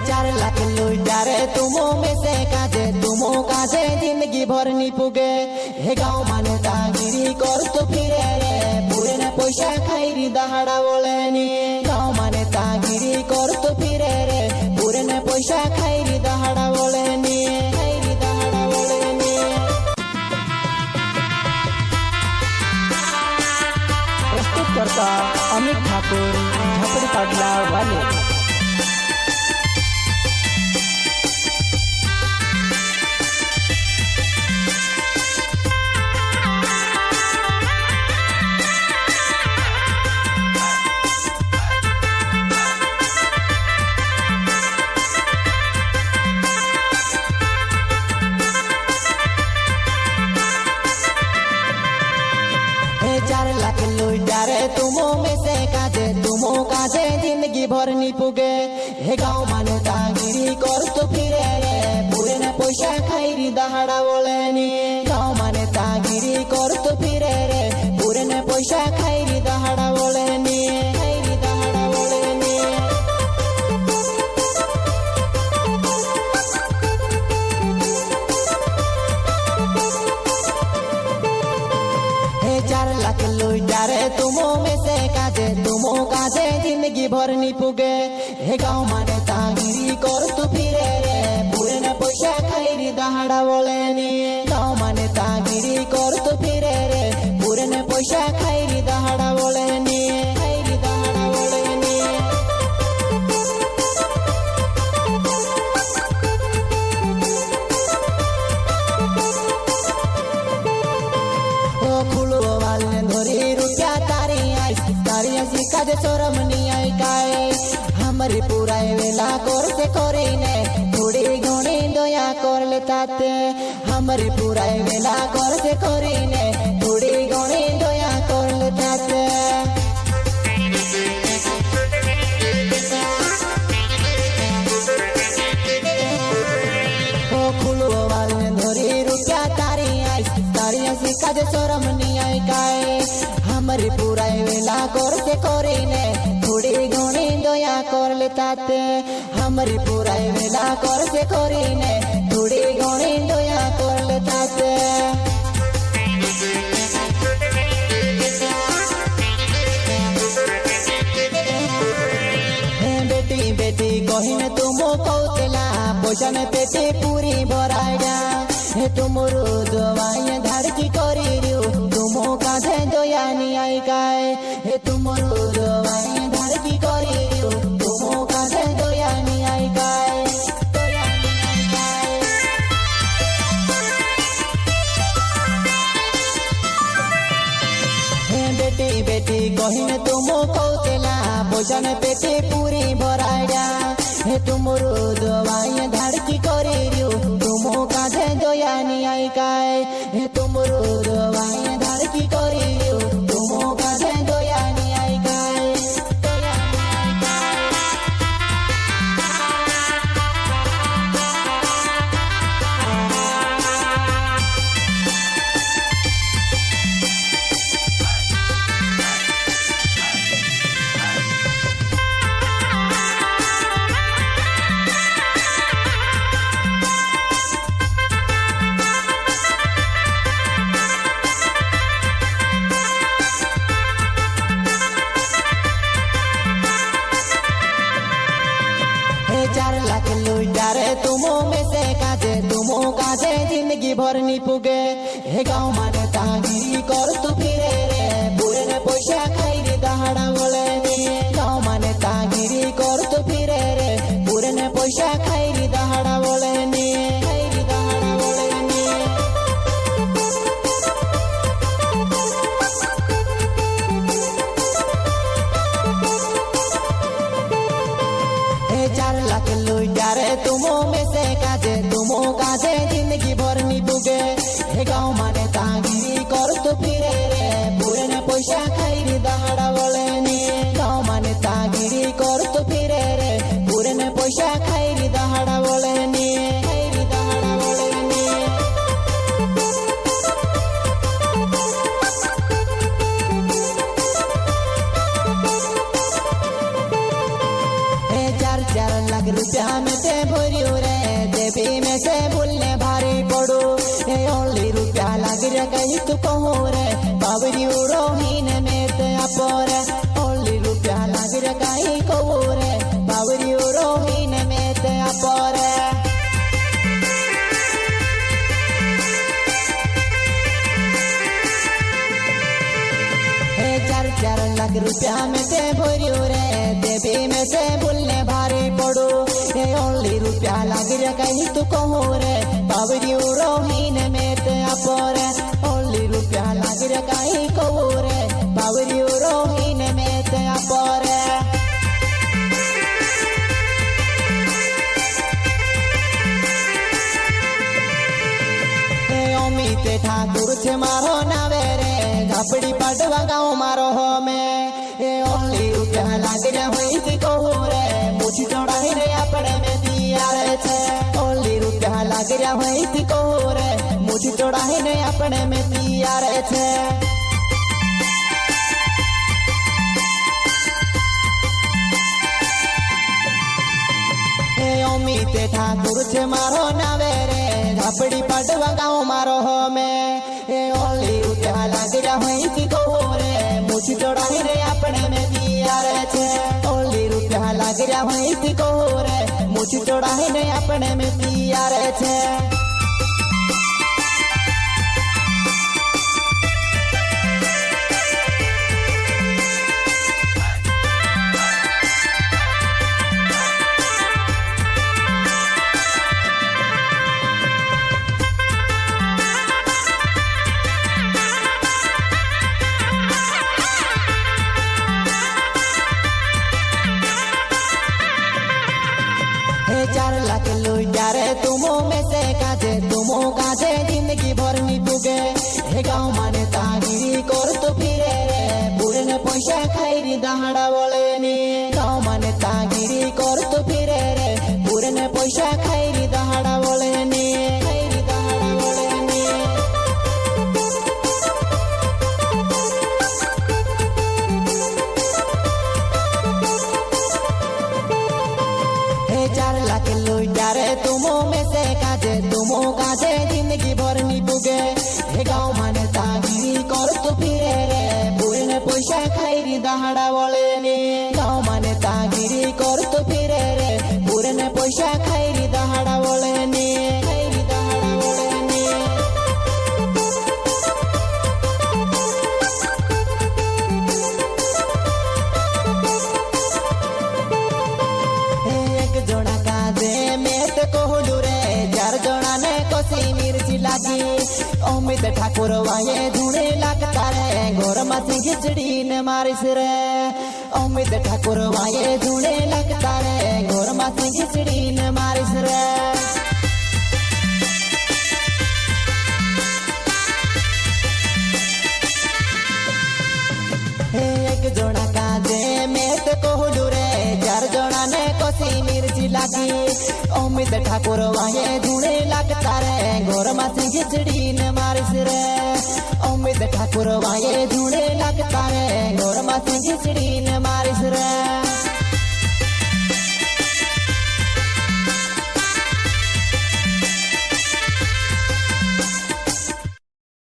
4 लाख लुटारे तुमो में से काजे जिंदगी भर नी पुगे हे गाँव माने दागिरी कर तो फिरे रे पूरे न पैसा खाई दहाड़ा बोले नी गाँव माने दागिरी कर तो फिरे रे पूरे न पैसा खाई दहाड़ा बोले नी प्रस्तुत करता अमित ठाकुर झपड़ी पाडला वाले। चार लाख लुटारे तुमो में से काजे जिंदगी भर नी पुगे हे गाँव माने दागिरी कर तो फिरे रे पूरे न पैसा खाई दहाड़ा बोले नी गाँव माने दागिरी कर तो फिरे रे पूरे न पैसा खाई दहाड़ा बोले नी लुटारे तुमो में से काजे जिंदगी भर नी पुगे हे गाँव माने दागिरी कर तू फिरे रे पूरे न पैसा खाई दहाड़ा बोले नी गाँव माने दागिरी कर तू फिरे रे पूरे न पैसा खाई दहाड़ा बोले नी काजे सोरम नी आई काए हमारी पूरा वेला कर से करे ने थोड़ी घणी दया कर लेताते हमारी पूरा वेला कर से करे ने थोड़ी घणी दया कर लेताते ओ खुलो वाले धोरी रुपया तारी ऐसी काजे सोरम नी आई काए हमारी पूरा वेला कर से करे ने थोड़ी घणी दया कर लेताते हमारी पूरा वेला कर से करे ने थोड़ी घणी दया कर लेताते बेटी बेटी कहिने तुमो कौतेला पैसा में पेटे पूरी भराया हे तुमरो दवाई धारकी करी रियो तुमो काधे दया नी आई काए हे तुमरो दवाई धारकी करी रियो तुमो काधे दया नी आई काए बेटी बेटी कहिने तुमो कौतेला पैसा में पेटे पूरी भराया हे तुमरो दवाई धारकी करी रियो तुमो काधे दया नी आई काए हे तुमरो दवाई धारकी करी रियो तुमो काधे दया नी आई काए लुटारे तुमो में से काजे जिंदगी भर नी पुगे हे गाँव माने दागिरी कर तू फिरे रे पूरे न पैसा खाई दहाड़ा बोले नी गाँव माने दागिरी कर तू फिरे रे पूरे न पैसा खाई दहाड़ा बोले नी लुटारे तुमो में से काजे जिंदगी भर नी पुगे हे गाँव माने दागिरी कर तू फिरे रे पूरे न पैसा खाई दहाड़ा बोले नी गाँव माने दागिरी कर तू फिरे रे पूरे न पैसा खाई दहाड़ा बोले नी लाख रुपया रुपया में से भरियो रे देवी में से भूलने भारी पड़ो हे ओनली रुपया लग रे कहीं तू कहो रे बाबरियो रोहीन में ते अपोर ओनली रुपया लग रे कहीं कहो रे बाबरियो रोहीन में ते अपोर चार लाख रुपया में से भरियो रे देवी में से भूलने भारी पड़ो हे ओनली रुपया लग रे कहीं तू कहो रे बाबरियो रोहीन में ते अपोर ओनली रुपया लग रे कहीं कहो रे बाबरियो रोहीन में ते अपोर अमित ठाकुर छे मारो नावे रे झापड़ी पड़वा गाँव मारो हो में ओनली रुपया लाग रे हुई थी कहो रे मुझी चढ़ाई रे अपने में दिया रे छे ओनली रुपया लाग रे हुई थी कहो रे मुझी चढ़ाई रे अपने में दिया रे छे अमित ठाकुर छे मारो नावे रे झापड़ी पड़वा गाँव मारो हो में ओनली रुपया लाग रे हुई थी कहो रे मुझी चढ़ाई रे अपने में दिया रे छे ओनली रुपया लाग रे हुई थी कहो रे मुझी चढ़ाई रे अपने में दिया रे छे चार लाख लुटा रे तुमो में से काजे तुमो काजे जिंदगी भर नी पुगे हे गाँव माने तागिरी कर तो फिरे रे पूरे ने पैसा खाई दहाड़ा बोले नी गाँव माने तागिरी कर तो फिरे रे पूरे ने पैसा खाई दहाड़ा बोले नी दहाड़ा बोले नी चार लाख लुटा रे तुमो में से काजे तुमो काजे जिंदगी भर नी पुगे हे गाँव माने तागिरी कर तो फिरे रे पूरे ने पैसा खाई दहाड़ा बोले नी गाँव माने तागिरी कर तो फिरे रे पूरे ने पैसा खाई दहाड़ा बोले नी दहाड़ा बोले नी एक जोड़ा काजे में ते कोहलू रे चार जोड़ा ने कोसी मिर्ची लागी अमित ठाकुर वाये धुणे लगता रे घोर मासी खिचड़ी ने मारिस रे अमित ठाकुर वाये धुणे लगता रे घोर मासी खिचड़ी ने मारिस रे एक जोड़ा काजे में ते कोहलू रे चार जोड़ा ने कोसी मिर्ची लागी अमित ठाकुर वाये धुणे लगता रे घोर मासी खिचड़ी ने मारिस रे अमित ठाकुर वाये धुणे लगता रे घोर मासी खिचड़ी ने मारिस रे